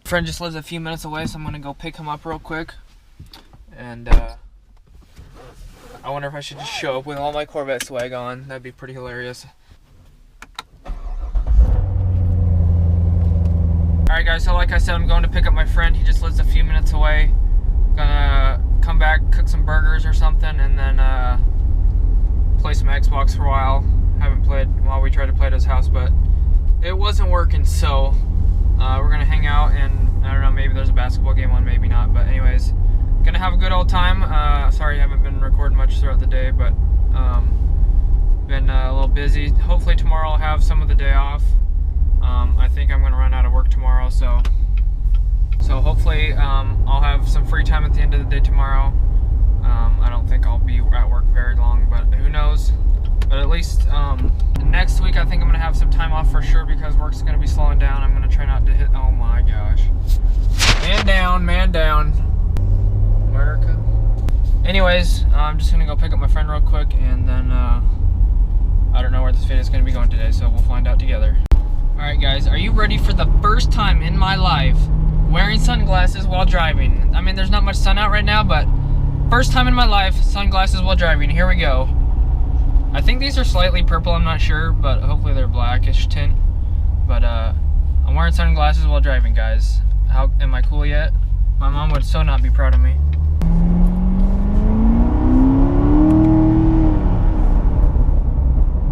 Friend just lives a few minutes away, so I'm gonna go pick him up real quick. And I wonder if I should just show up with all my Corvette swag on. That'd be pretty hilarious. Alright guys, so like I said, I'm going to pick up my friend. He just lives a few minutes away. Gonna come back, cook some burgers or something, and then play some Xbox for a while. Haven't played while we tried to play at his house, but it wasn't working, so we're gonna hang out, and I don't know, maybe there's a basketball game on, maybe not, but anyways, gonna have a good old time. Sorry I haven't been recording much throughout the day, but been a little busy. Hopefully tomorrow I'll have some of the day off. I think I'm gonna run out of work tomorrow, so hopefully I'll have some free time at the end of the day tomorrow. I don't think I'll be at work very long, but who knows. But at least next week I think I'm gonna have some time off for sure, because work's gonna be slowing down. I'm gonna try not to hit, oh my gosh. Man down, America. Anyways, I'm just gonna go pick up my friend real quick, and then I don't know where this video is gonna be going today, so we'll find out together. Alright guys, are you ready for the first time in my life wearing sunglasses while driving? I mean, there's not much sun out right now, but first time in my life, sunglasses while driving. Here we go. I think these are slightly purple, I'm not sure, but hopefully they're blackish tint. But I'm wearing sunglasses while driving, guys. How am I cool yet? My mom would so not be proud of me.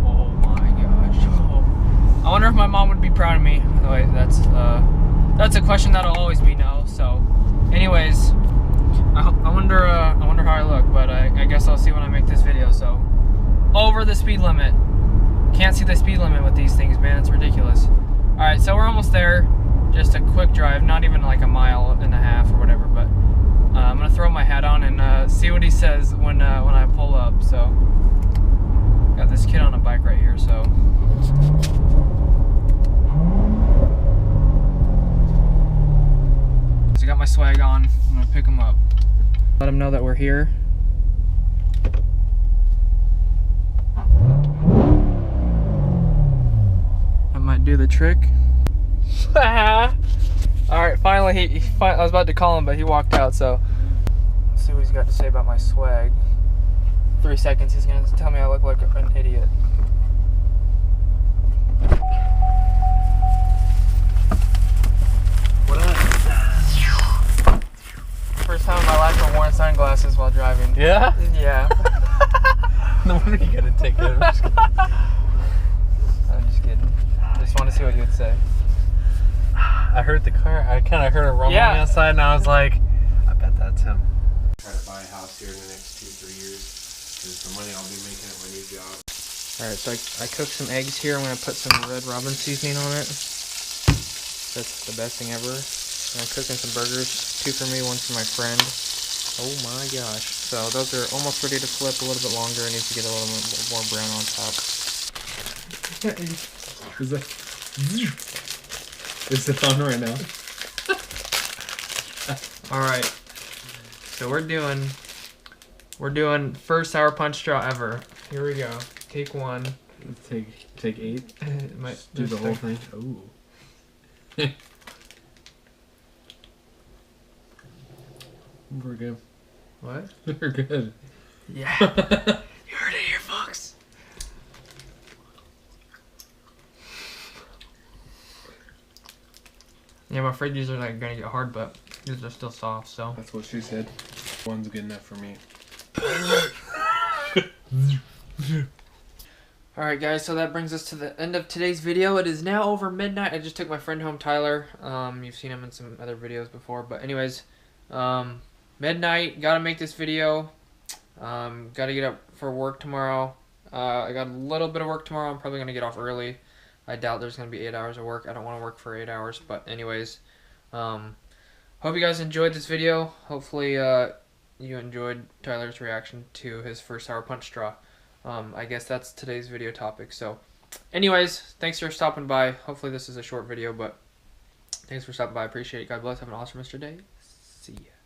Oh my gosh. Oh. I wonder if my mom would be proud of me. Oh, wait, that's a question that'll always be no. So, anyways, I wonder how I look, but I guess I'll see when I make this video. So, over the speed limit. Can't see the speed limit with these things, man. It's ridiculous. All right, so we're almost there. Just a quick drive, not even like a mile and a half or whatever. But I'm gonna throw my hat on and see what he says when I pull up. So, got this kid on a bike right here. So. I got my swag on. I'm gonna pick him up. Let him know that we're here. That might do the trick. Alright, finally I was about to call him, but he walked out, so let's see what he's got to say about my swag. 3 seconds, he's gonna tell me I look like an idiot. First time in my life I've worn sunglasses while driving. Yeah? Yeah. No wonder you gotta take it. I'm just kidding. Just want to see what you would say. I heard the car. I kind of heard a rumbling outside, and I was like, I bet that's him. Try to buy a house here in the next 2-3 years, because the money I'll be making at my new job. Alright, so I cooked some eggs here. I'm going to put some Red Robin seasoning on it. That's the best thing ever. And I'm cooking some burgers. 2 for me, 1 for my friend. Oh my gosh. So those are almost ready to flip, a little bit longer. It needs to get a little bit more brown on top. Is it on right now? Alright. So we're doing first sour punch straw ever. Here we go. Take 1. Take 8. Do the whole thing. Ooh. We're good. What? We're good. Yeah. You heard it here, folks. Yeah, I'm afraid these are like gonna get hard, but these are still soft, so. That's what she said. One's good enough for me. Alright guys, so that brings us to the end of today's video. It is now over midnight. I just took my friend home, Tyler. You've seen him in some other videos before, but anyways, midnight, gotta make this video. Gotta get up for work tomorrow. I got a little bit of work tomorrow. I'm probably gonna get off early. I doubt there's gonna be 8 hours of work. I don't want to work for 8 hours, but anyways, hope you guys enjoyed this video. Hopefully you enjoyed Tyler's reaction to his first sour punch straw. I guess that's today's video topic. So anyways, thanks for stopping by. Hopefully this is a short video, but thanks for stopping by. I appreciate it. God bless. Have an awesome rest of your day. See ya.